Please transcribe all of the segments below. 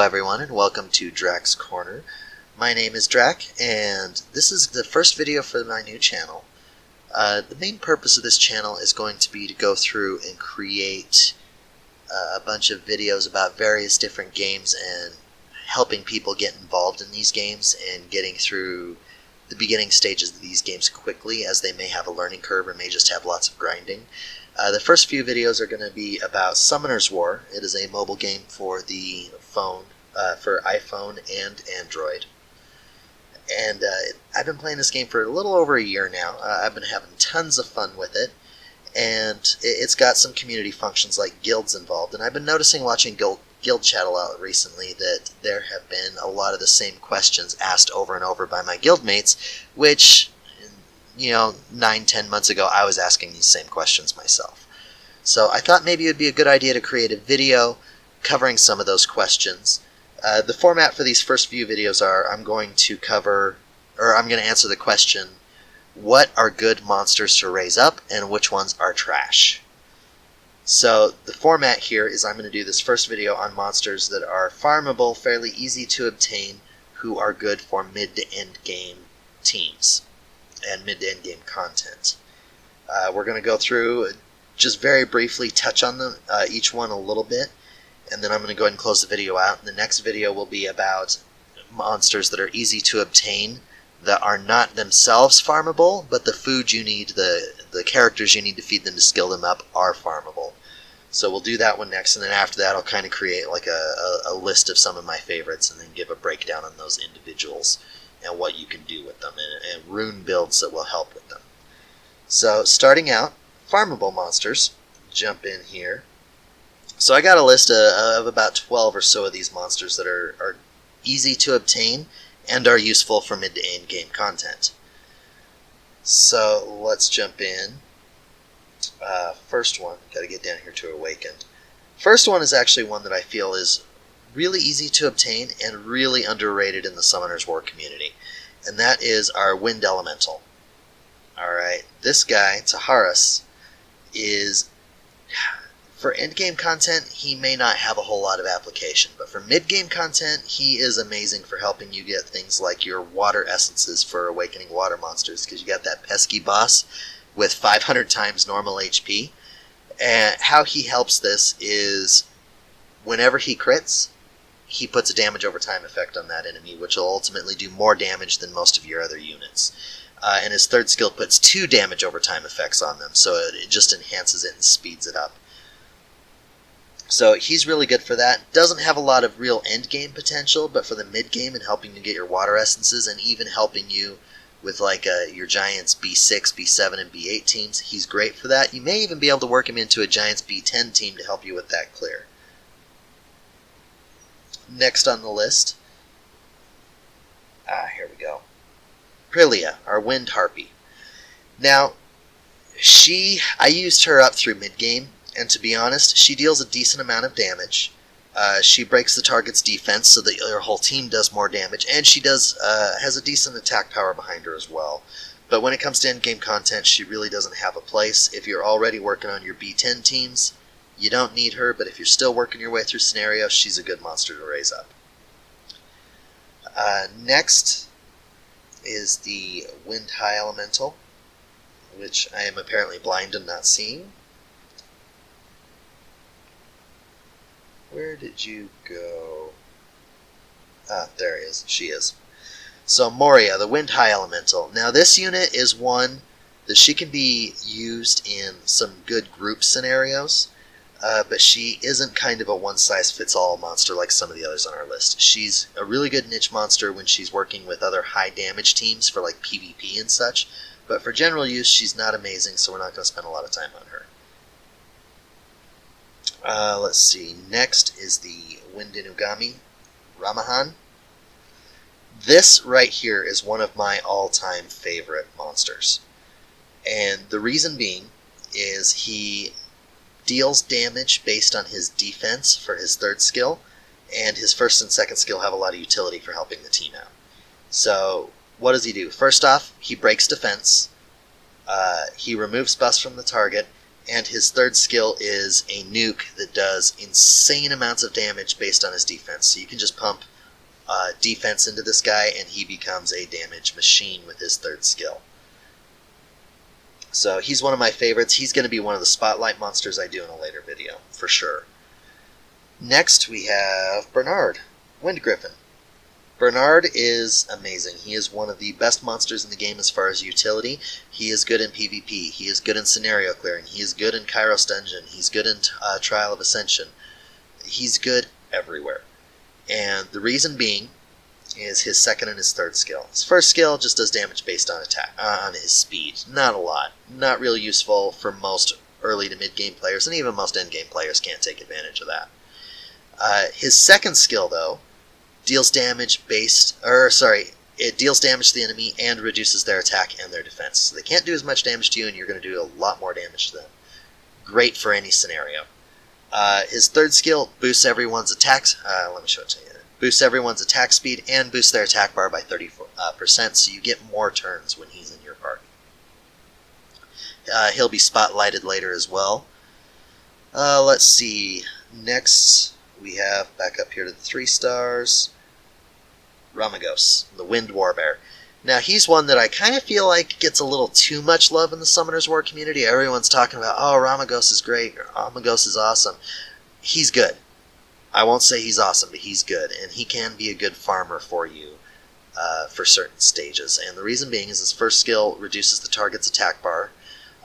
everyone, and welcome to Drak's Corner. My name is Drak, and this is the first video for my new channel. The main purpose of this channel is going to be to go through and create a bunch of videos about various different games and helping people get involved in these games and getting through the beginning stages of these games quickly, as they may have a learning curve or may just have lots of grinding. The first few videos are going to be about Summoner's War. It is a mobile game for the phone, for iPhone and Android. And I've been playing this game for a little over a year now. I've been having tons of fun with it, and it's got some community functions like guilds involved. And I've been noticing, watching guild chat a lot recently, that there have been a lot of the same questions asked over and over by my guildmates, which, 9-10 months ago I was asking these same questions myself. So I thought maybe it would be a good idea to create a video covering some of those questions. The format for these first few videos are, I'm going to answer the question, what are good monsters to raise up and which ones are trash? So the format here is, I'm going to do this first video on monsters that are farmable, fairly easy to obtain, who are good for mid to end game teams and mid to end game content. We're going to go through, just very briefly touch on them, each one a little bit, and then I'm going to go ahead and close the video out. And the next video will be about monsters that are easy to obtain, that are not themselves farmable, but the food you need, the characters you need to feed them to skill them up are farmable. So we'll do that one next, and then after that I'll kind of create like a list of some of my favorites and then give a breakdown on those individuals and what you can do with them, and rune builds that will help with them. So starting out, farmable monsters, jump in here. So I got a list of about 12 or so of these monsters that are easy to obtain and are useful for mid to end game content. So let's jump in. First one, gotta get down here to Awakened. First one is actually one that I feel is really easy to obtain and really underrated in the Summoner's War community, and that is our Wind Elemental. Alright, this guy, Taharas, is, for endgame content, he may not have a whole lot of application, but for mid-game content, he is amazing for helping you get things like your water essences for awakening water monsters, because you got that pesky boss with 500 times normal HP. And how he helps this is, whenever he crits, he puts a damage over time effect on that enemy, which will ultimately do more damage than most of your other units. And his third skill puts 2 damage over time effects on them, so it just enhances it and speeds it up. So he's really good for that. Doesn't have a lot of real end game potential, but for the mid game and helping you get your water essences, and even helping you with like your Giants B6, B7, and B8 teams, he's great for that. You may even be able to work him into a Giants B10 team to help you with that clear. Next on the list, here we go. Prilia, our Wind Harpy. Now, I used her up through mid game, and to be honest, she deals a decent amount of damage. She breaks the target's defense so that your whole team does more damage, and she has a decent attack power behind her as well. But when it comes to endgame content, she really doesn't have a place. If you're already working on your B10 teams, you don't need her, but if you're still working your way through scenarios, she's a good monster to raise up. Next is the Wind High Elemental, which I am apparently blind and not seeing. Where did you go? There he is. She is. So Moria, the Wind High Elemental. Now this unit is one that she can be used in some good group scenarios, but she isn't kind of a one-size-fits-all monster like some of the others on our list. She's a really good niche monster when she's working with other high-damage teams for like PvP and such, but for general use she's not amazing, so we're not going to spend a lot of time on her. Let's see, next is the Wind Inugami, Ramahan. This right here is one of my all-time favorite monsters. And the reason being is he deals damage based on his defense for his third skill, and his first and second skill have a lot of utility for helping the team out. So, what does he do? First off, he breaks defense, he removes buffs from the target, And his third skill is a nuke that does insane amounts of damage based on his defense. So you can just pump defense into this guy and he becomes a damage machine with his third skill. So he's one of my favorites. He's going to be one of the spotlight monsters I do in a later video, for sure. Next we have Bernard, Wind Griffin. Bernard is amazing. He is one of the best monsters in the game as far as utility. He is good in PvP. He is good in scenario clearing. He is good in Kairos Dungeon. He's good in Trial of Ascension. He's good everywhere. And the reason being is his second and his third skill. His first skill just does damage based on attack, on his speed. Not a lot. Not real useful for most early to mid game players, and even most end game players can't take advantage of that. His second skill, though, deals damage it deals damage to the enemy and reduces their attack and their defense. So they can't do as much damage to you, and you're going to do a lot more damage to them. Great for any scenario. His third skill boosts everyone's attacks. Let me show it to you. Boosts everyone's attack speed and boosts their attack bar by 30%, so you get more turns when he's in your party. He'll be spotlighted later as well. Let's see. Next, we have, back up here to the 3 stars, Ramagos, the Wind Warbear. Now, he's one that I kind of feel like gets a little too much love in the Summoner's War community. Everyone's talking about, oh, Ramagos is great, or Ramagos is awesome. He's good. I won't say he's awesome, but he's good, and he can be a good farmer for you for certain stages. And the reason being is his first skill reduces the target's attack bar,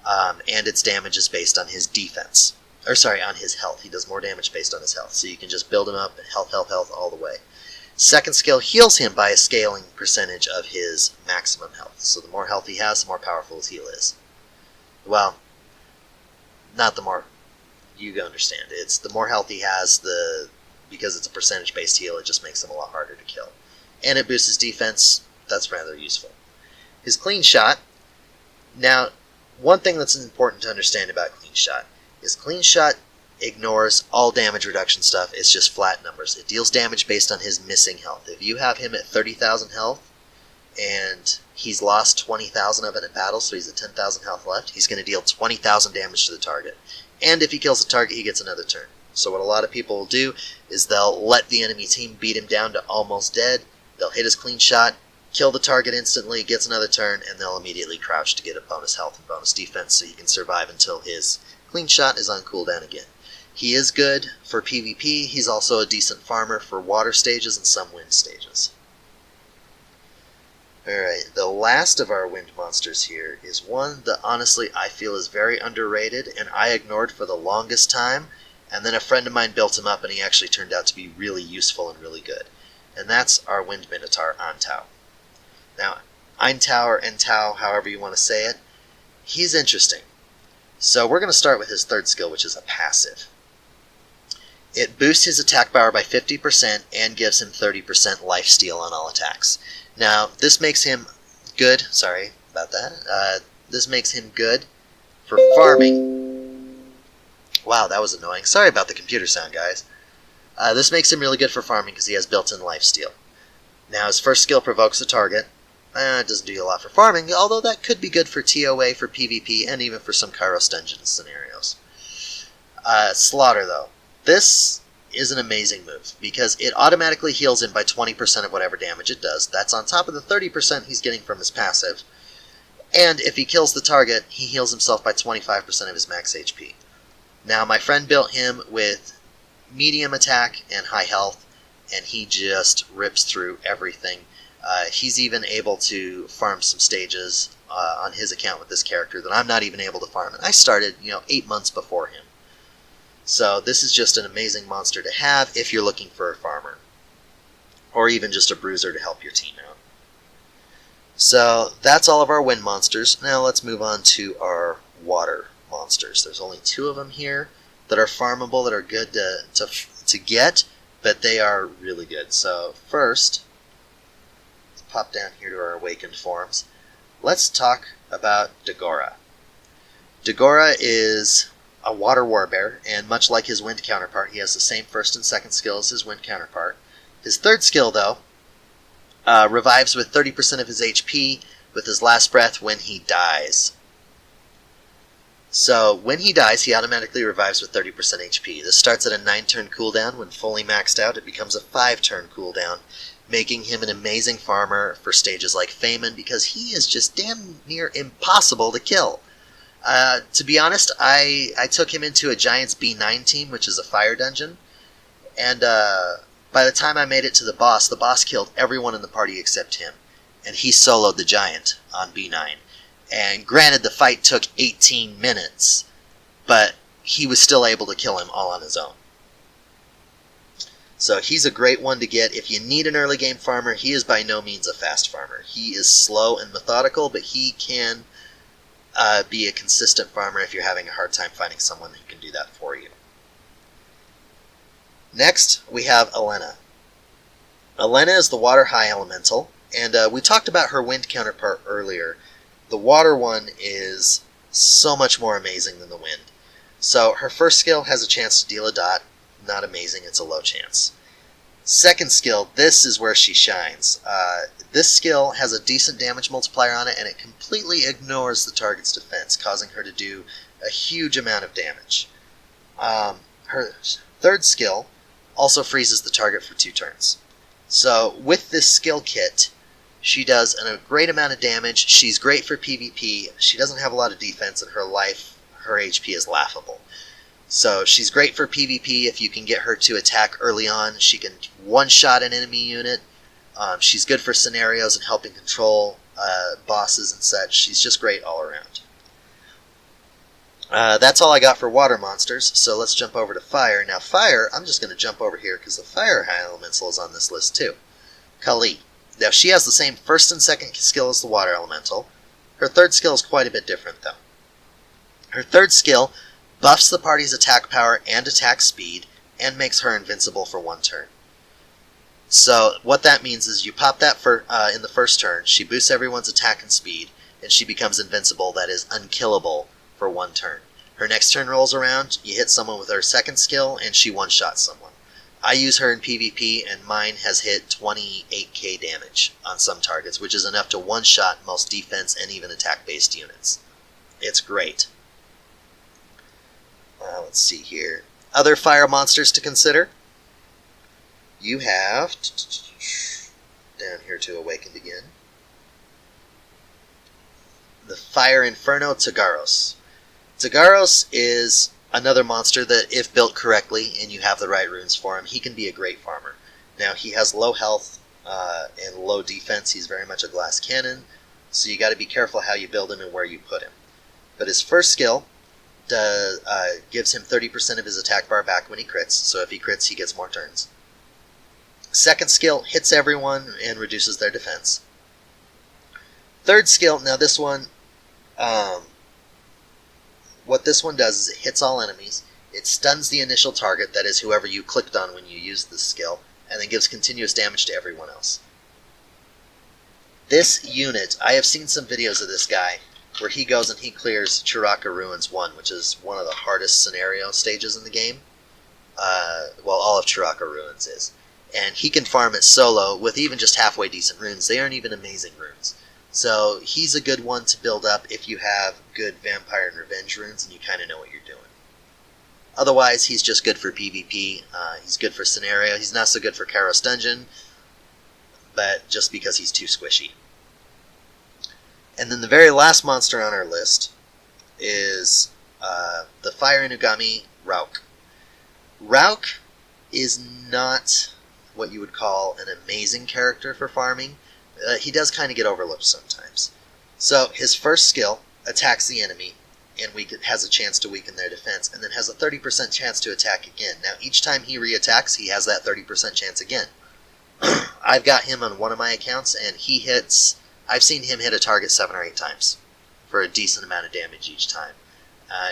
and its damage is based on his defense. Or sorry, on his health. He does more damage based on his health, so you can just build him up, health all the way. Second skill heals him by a scaling percentage of his maximum health. So the more health he has, the more powerful his heal is. Well, not the more... You understand. It's the more health he has, because it's a percentage-based heal, it just makes him a lot harder to kill. And it boosts his defense. That's rather useful. His Clean Shot. Now, one thing that's important to understand about Clean Shot is Clean Shot ignores all damage reduction stuff. It's just flat numbers. It deals damage based on his missing health. If you have him at 30,000 health, and he's lost 20,000 of it in battle, so he's at 10,000 health left, he's going to deal 20,000 damage to the target. And if he kills the target, he gets another turn. So what a lot of people will do is they'll let the enemy team beat him down to almost dead. They'll hit his Clean Shot, kill the target instantly, gets another turn, and they'll immediately crouch to get a bonus health and bonus defense so he can survive until his Clean Shot is on cooldown again. He is good for PvP. He's also a decent farmer for water stages and some wind stages. Alright, the last of our wind monsters here is one that honestly I feel is very underrated and I ignored for the longest time, and then a friend of mine built him up and he actually turned out to be really useful and really good. And that's our Wind Minotaur, Antau. Now, Eintau or Entau, however you want to say it, he's interesting. So we're going to start with his third skill, which is a passive. It boosts his attack power by 50% and gives him 30% lifesteal on all attacks. Now, this makes him good, sorry about that, this makes him good for farming. Wow, that was annoying. Sorry about the computer sound, guys. This makes him really good for farming because he has built-in lifesteal. Now, his first skill provokes a target. It doesn't do a lot for farming, although that could be good for TOA, for PvP, and even for some Kairos Dungeon scenarios. Slaughter, though. This is an amazing move, because it automatically heals him by 20% of whatever damage it does. That's on top of the 30% he's getting from his passive. And if he kills the target, he heals himself by 25% of his max HP. Now, my friend built him with medium attack and high health, and he just rips through everything. He's even able to farm some stages on his account with this character that I'm not even able to farm. And I started, 8 months before him. So this is just an amazing monster to have if you're looking for a farmer. Or even just a bruiser to help your team out. So that's all of our wind monsters. Now let's move on to our water monsters. There's only 2 of them here that are farmable, that are good to get, but they are really good. So first, let's pop down here to our awakened forms. Let's talk about Dagora. Dagora is a water warbear, and much like his wind counterpart, he has the same first and second skill as his wind counterpart. His third skill, though, revives with 30% of his HP with his last breath when he dies. So when he dies, he automatically revives with 30% HP. This starts at a 9-turn cooldown. When fully maxed out, it becomes a 5-turn cooldown, making him an amazing farmer for stages like Famine, because he is just damn near impossible to kill. To be honest, I took him into a Giant's B9 team, which is a fire dungeon, and by the time I made it to the boss killed everyone in the party except him, and he soloed the Giant on B9. And granted, the fight took 18 minutes, but he was still able to kill him all on his own. So he's a great one to get. If you need an early game farmer, he is by no means a fast farmer. He is slow and methodical, but he can be a consistent farmer if you're having a hard time finding someone who can do that for you. Next, we have Elena. Elena is the water high elemental, and we talked about her wind counterpart earlier. The water one is so much more amazing than the wind. So her first skill has a chance to deal a dot. Not amazing, it's a low chance. Second skill, this is where she shines. This skill has a decent damage multiplier on it, and it completely ignores the target's defense, causing her to do a huge amount of damage. Her third skill also freezes the target for 2 turns. So with this skill kit, she does a great amount of damage. She's great for PvP. She doesn't have a lot of defense, and her HP is laughable. So she's great for PvP if you can get her to attack early on. She can one-shot an enemy unit. She's good for scenarios and helping control bosses and such. She's just great all around. That's all I got for water monsters, so let's jump over to fire. Now fire, I'm just going to jump over here because the fire high elemental is on this list too. Kali. Now she has the same first and second skill as the water elemental. Her third skill is quite a bit different though. Her third skill buffs the party's attack power and attack speed, and makes her invincible for 1 turn. So what that means is you pop that in the first turn, she boosts everyone's attack and speed, and she becomes invincible, that is unkillable, for 1 turn. Her next turn rolls around, you hit someone with her second skill, and she one-shots someone. I use her in PvP, and mine has hit 28k damage on some targets, which is enough to one-shot most defense and even attack-based units. It's great. Let's see here. Other fire monsters to consider. You have... down here to Awakened again. The Fire Inferno Tagaros. Tagaros is another monster that, if built correctly and you have the right runes for him, he can be a great farmer. Now, he has low health and low defense. He's very much a glass cannon, so you got to be careful how you build him and where you put him. But his first skill gives him 30% of his attack bar back when he crits, so if he crits, he gets more turns. Second skill hits everyone and reduces their defense. Third skill, now this one, what this one does is it hits all enemies, it stuns the initial target, that is whoever you clicked on when you used this skill, and then gives continuous damage to everyone else. This unit, I have seen some videos of this guy, where he goes and he clears Churaka Ruins 1, which is one of the hardest scenario stages in the game. Well, all of Churaka Ruins is. And he can farm it solo with even just halfway decent runes. They aren't even amazing runes. So he's a good one to build up if you have good Vampire and Revenge runes and you kind of know what you're doing. Otherwise, he's just good for PvP. He's good for scenario. He's not so good for Kairos Dungeon, but just because he's too squishy. And then the very last monster on our list is the Fire Inugami Rauk. Rauk is not what you would call an amazing character for farming. He does kind of get overlooked sometimes. So his first skill attacks the enemy and has a chance to weaken their defense, and then has a 30% chance to attack again. Now each time he re-attacks, he has that 30% chance again. I've got him on one of my accounts, and he hits... I've seen him hit a target 7 or 8 times for a decent amount of damage each time.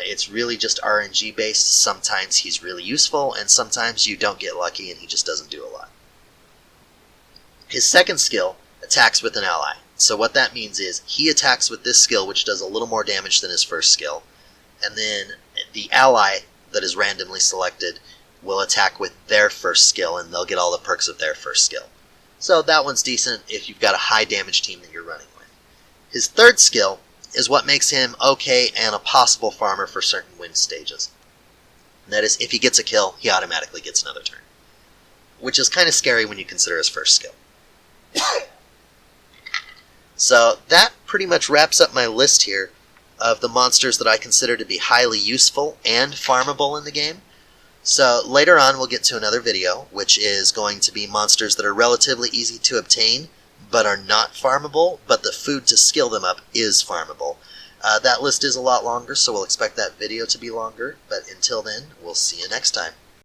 It's really just RNG based. Sometimes he's really useful, and sometimes you don't get lucky and he just doesn't do a lot. His second skill attacks with an ally. So what that means is he attacks with this skill, which does a little more damage than his first skill, and then the ally that is randomly selected will attack with their first skill, and they'll get all the perks of their first skill. So that one's decent if you've got a high damage team that you're running with. His third skill is what makes him okay and a possible farmer for certain win stages. And that is, if he gets a kill, he automatically gets another turn. Which is kind of scary when you consider his first skill. So that pretty much wraps up my list here of the monsters that I consider to be highly useful and farmable in the game. So later on we'll get to another video, which is going to be monsters that are relatively easy to obtain, but are not farmable, but the food to skill them up is farmable. That list is a lot longer, so we'll expect that video to be longer, but until then, we'll see you next time.